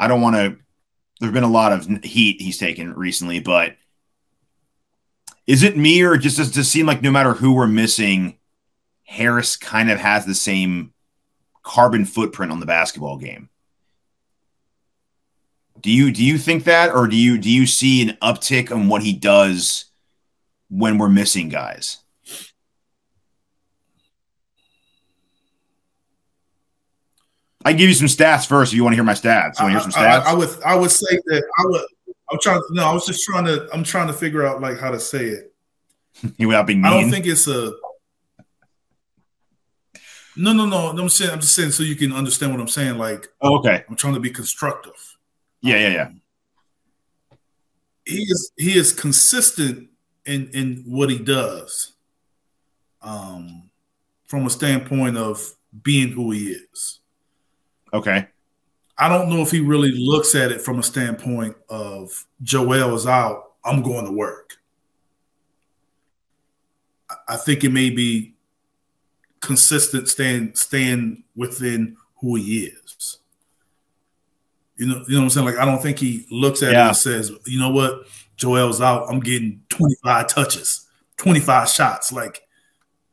I don't want to. There's been a lot of heat he's taken recently, but is it me or just does it seem like no matter who we're missing, Harris kind of has the same carbon footprint on the basketball game? Do you think that, or do you see an uptick on what he does when we're missing guys? I can give you some stats first if you want to hear my stats. You want to hear some stats? I would say that I would. I'm trying to figure out like how to say it without being mean. I don't think it's a. No. I'm just saying so you can understand what I'm saying. Like, oh, okay. I'm trying to be constructive. Yeah. He is consistent in what he does, from a standpoint of being who he is. Okay. I don't know if he really looks at it from a standpoint of Joel is out, I'm going to work. I think it may be consistent, staying within who he is. You know what I'm saying? Like, I don't think he looks at it and says, you know what, Joel's out, I'm getting 25 touches, 25 shots. Like,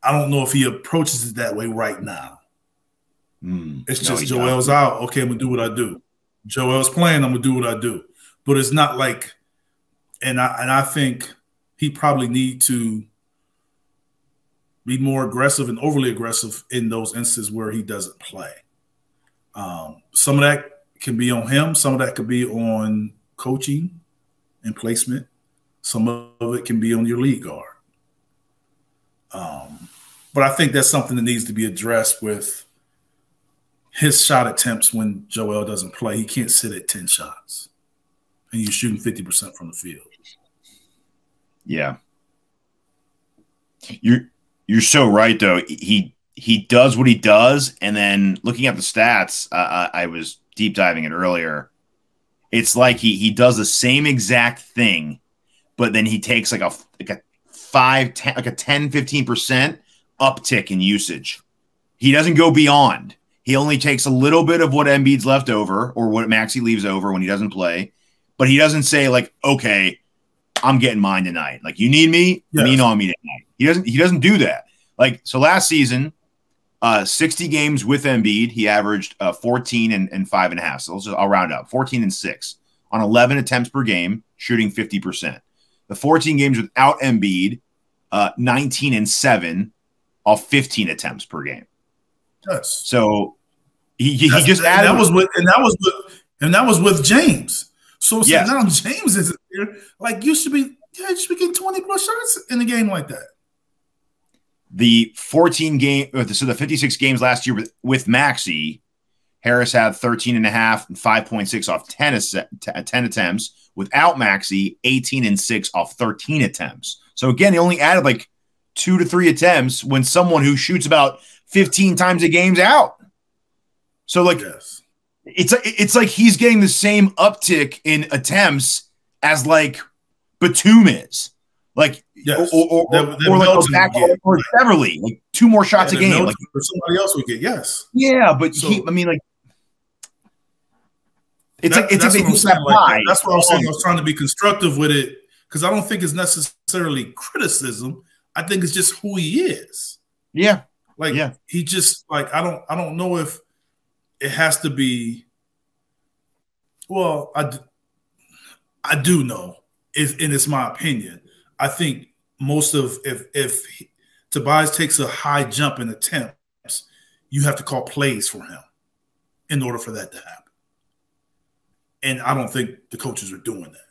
I don't know if he approaches it that way right now. It's just Joel's out. Okay, I'm going to do what I do. Joel's playing, I'm going to do what I do. But it's not like, and I think he probably need to be more aggressive and overly aggressive in those instances where he doesn't play. Some of that can be on him. Some of that could be on coaching and placement. Some of it can be on your lead guard. But I think that's something that needs to be addressed with his shot attempts when Joel doesn't play. He can't sit at 10 shots and you're shooting 50% from the field. Yeah. You're so right, though. He does what he does, and then looking at the stats, I was deep diving it earlier. It's like he does the same exact thing, but then he takes like a 10-15% uptick in usage. He doesn't go beyond. He only takes a little bit of what Embiid's left over or what Maxey leaves over when he doesn't play, but he doesn't say like, okay, I'm getting mine tonight. Like, you need me, lean on me tonight. He doesn't do that. Like, so last season, 60 games with Embiid, he averaged 14 and 5.5. So I'll round up 14 and 6 on 11 attempts per game, shooting 50%. The 14 games without Embiid, 19 and 7 off 15 attempts per game. Yes. So he just added. That was with James. So now James isn't there. Like, you should be getting 20 plus shots in a game like that. The 56 games last year with Maxey, Harris had 13.5 and 5.6 off 10 attempts. Without Maxey, 18 and 6 off 13 attempts. So again, he only added like 2 to 3 attempts when someone who shoots about 15 times a game's out. So like, it's like he's getting the same uptick in attempts as like Batum is. Like, or Beverly, like 2 more shots a game. Like somebody else would get, Yeah, but it's like that's what I'm saying. Like, that's what I'm saying. I was trying to be constructive with it because I don't think it's necessarily criticism. I think it's just who he is. Yeah. Like, he just, like, I don't know if it has to be. Well, I do know, and it's my opinion. I think most of if Tobias takes a high jump in attempts, you have to call plays for him in order for that to happen. And I don't think the coaches are doing that.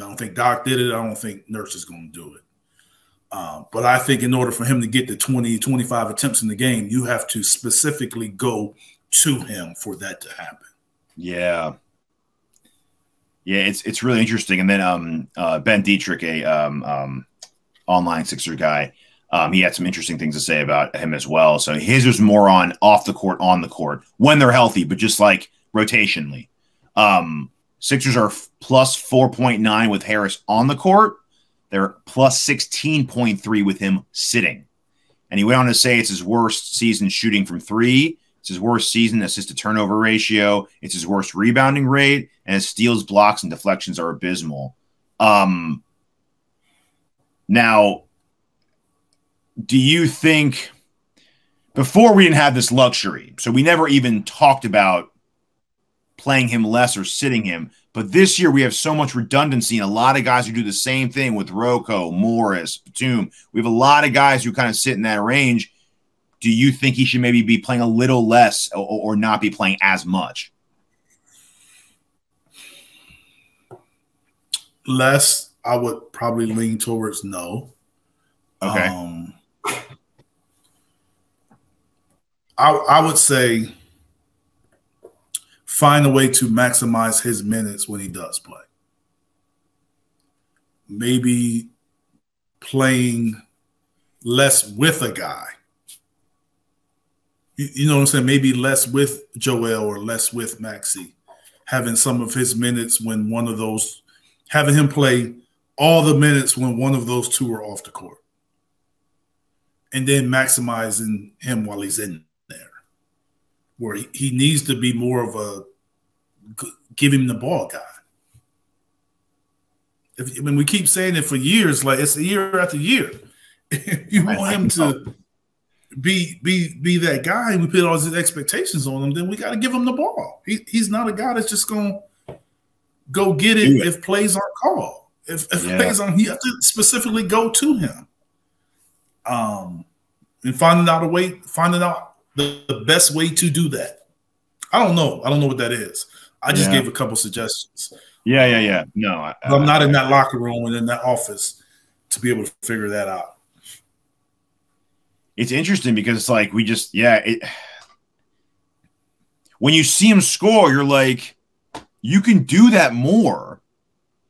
I don't think Doc did it. I don't think Nurse is going to do it. But I think in order for him to get the 20, 25 attempts in the game, you have to specifically go to him for that to happen. Yeah. Yeah, it's really interesting. And then Ben Dietrich, a online Sixer guy, he had some interesting things to say about him as well. So his was more on off the court, on the court, when they're healthy, but just like rotationally. Sixers are plus 4.9 with Harris on the court. They're plus 16.3 with him sitting. And he went on to say it's his worst season shooting from 3, It's his worst season. Assist to turnover ratio. It's his worst rebounding rate, and his steals, blocks, and deflections are abysmal. Now, do you think before we didn't have this luxury, so we never even talked about playing him less or sitting him. But this year we have so much redundancy and a lot of guys who do the same thing with Rocco, Morris, Batum. We have a lot of guys who kind of sit in that range. Do you think he should maybe be playing a little less or not be playing as much? Less, I would probably lean towards no. Okay. I would say find a way to maximize his minutes when he does play. Maybe playing less with a guy. You know what I'm saying? Maybe less with Joel or less with Maxey. Having some of his minutes when one of those, having him play all the minutes when one of those two are off the court. And then maximizing him while he's in there. Where he needs to be more of a give him the ball guy. I mean, we keep saying it for years, like it's year after year. You want him to be that guy, and we put all these expectations on him, then we got to give him the ball. He's not a guy that's just going to go get it if plays aren't called. If plays aren't, you have to specifically go to him. And finding out the best way to do that. I don't know what that is. I just gave a couple suggestions. Yeah. No, I'm not in that locker room and in that office to be able to figure that out. It's interesting because it's like we just when you see him score, you're like, you can do that more.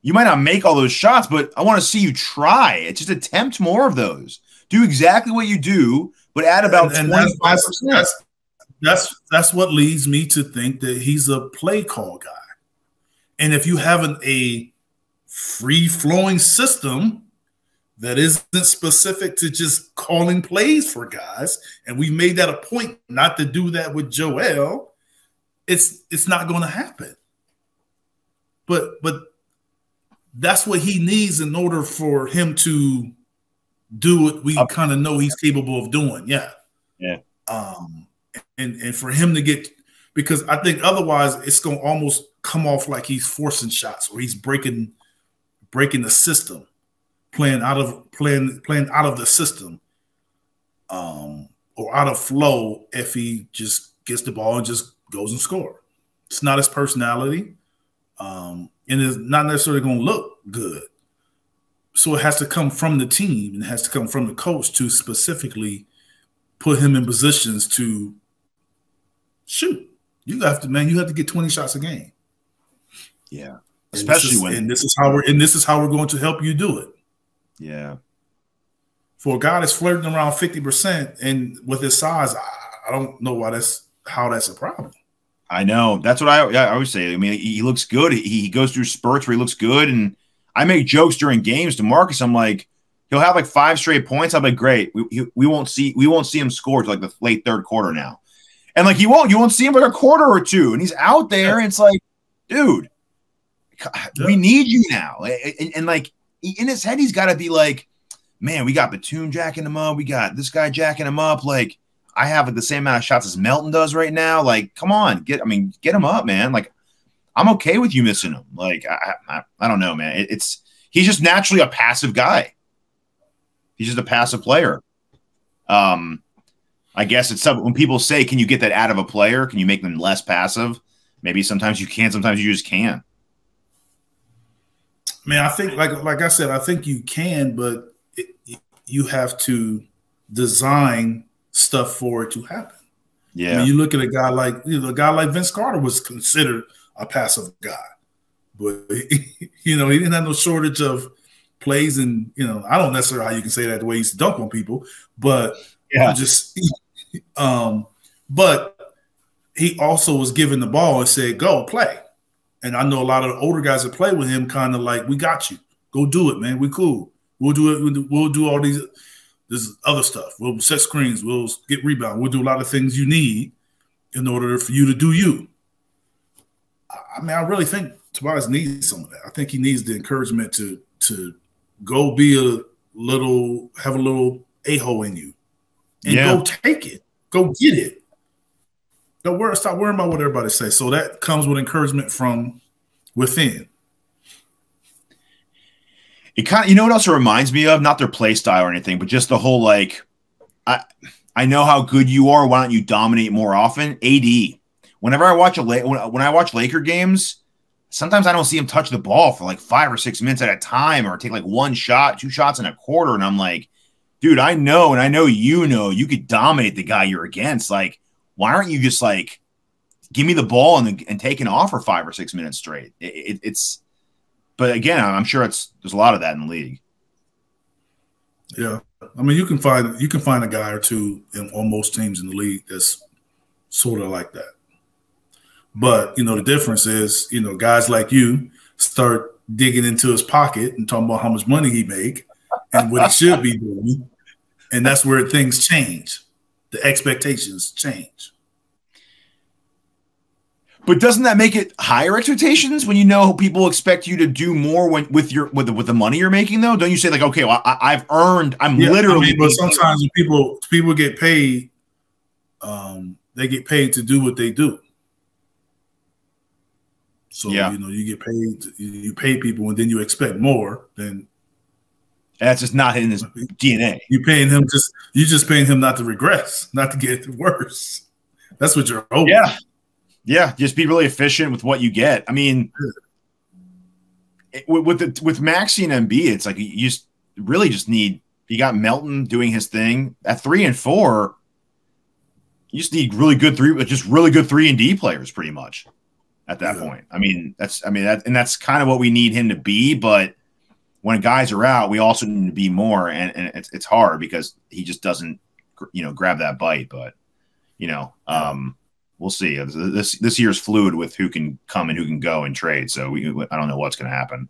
You might not make all those shots, but I want to see you try it. Just attempt more of those. Do exactly what you do, but add about 25%. That's what leads me to think that he's a play call guy. And if you have a free-flowing system that isn't specific to just calling plays for guys, and we made that a point not to do that with Joel, it's not going to happen. But that's what he needs in order for him to do what we kind of know he's capable of doing. Yeah. And for him to get, because I think otherwise it's going to almost come off like he's forcing shots or he's breaking the system, playing out of the system, or out of flow if he just gets the ball and just goes and scores. It's not his personality, and it's not necessarily going to look good. So it has to come from the team and it has to come from the coach to specifically put him in positions to shoot. You have to get 20 shots a game. Yeah. Especially this is how we're going to help you do it. Yeah. For a guy that's flirting around 50% and with his size, I don't know how that's a problem. I know. That's what I always say. I mean, he looks good. He goes through spurts where he looks good, and I make jokes during games to Marcus. I'm like, he'll have like 5 straight points. I'm like, great. We won't see him score to like the late third quarter now. And like you won't see him like a quarter or two. And he's out there, and it's like, dude, we need you now. And like in his head, he's got to be like, man, we got Batum jacking him up. We got this guy jacking him up. Like, I have like the same amount of shots as Melton does right now. Like, come on, get him up, man. Like, I'm okay with you missing him. Like, I don't know, man. He's just naturally a passive guy. He's just a passive player. I guess it's something when people say, can you get that out of a player? Can you make them less passive? Maybe sometimes you can, sometimes you just can't. Man, I think, like I said, I think you can, but you have to design stuff for it to happen. Yeah. I mean, you look at a guy like Vince Carter was considered a passive guy, but he didn't have no shortage of plays, and I don't necessarily how you can say that the way he used to dunk on people, but but he also was given the ball and said, "Go play." And I know a lot of the older guys that play with him kind of like, "We got you. Go do it, man. We cool. We'll do it. We'll do all this other stuff. We'll set screens. We'll get rebound. We'll do a lot of things you need." in order for you to do you. I mean, I really think Tobias needs some of that. I think he needs the encouragement to go be have a little a-hole in you and go take it, go get it. Stop worrying about what everybody says. So that comes with encouragement from within. It kind of, you know what else it reminds me of? Not their play style or anything, but just the whole like, I know how good you are. Why don't you dominate more often? AD. Whenever I watch when I watch Laker games, sometimes I don't see him touch the ball for like 5 or 6 minutes at a time, or take like 1 shot, 2 shots in a quarter, and I'm like, dude, I know, and I know you could dominate the guy you're against. Like, why aren't you just like, give me the ball and taking off for 5 or 6 minutes straight? It's, but again, I'm sure there's a lot of that in the league. Yeah, I mean, you can find a guy or two on most teams in the league that's sort of like that. But, the difference is, guys like you start digging into his pocket and talking about how much money he make and what he should be doing. And that's where things change. The expectations change. But doesn't that make it higher expectations when people expect you to do more with the money you're making, though? Don't you say like, okay, well, I've earned, literally. I mean, but sometimes when people get paid, they get paid to do what they do. So, you get paid, you pay people and then you expect more. Then that's just not in his DNA. You're just paying him not to regress, not to get worse. That's what you're hoping. Yeah. Just be really efficient with what you get. I mean, with Maxey and Embiid, it's like you just need, you got Melton doing his thing at 3 and 4. You just need really good 3-and-D players pretty much. At that point, that's kind of what we need him to be. But when guys are out, we also need to be more, and it's hard because he just doesn't, grab that bite. But we'll see. This year's fluid with who can come and who can go and trade. So I don't know what's going to happen.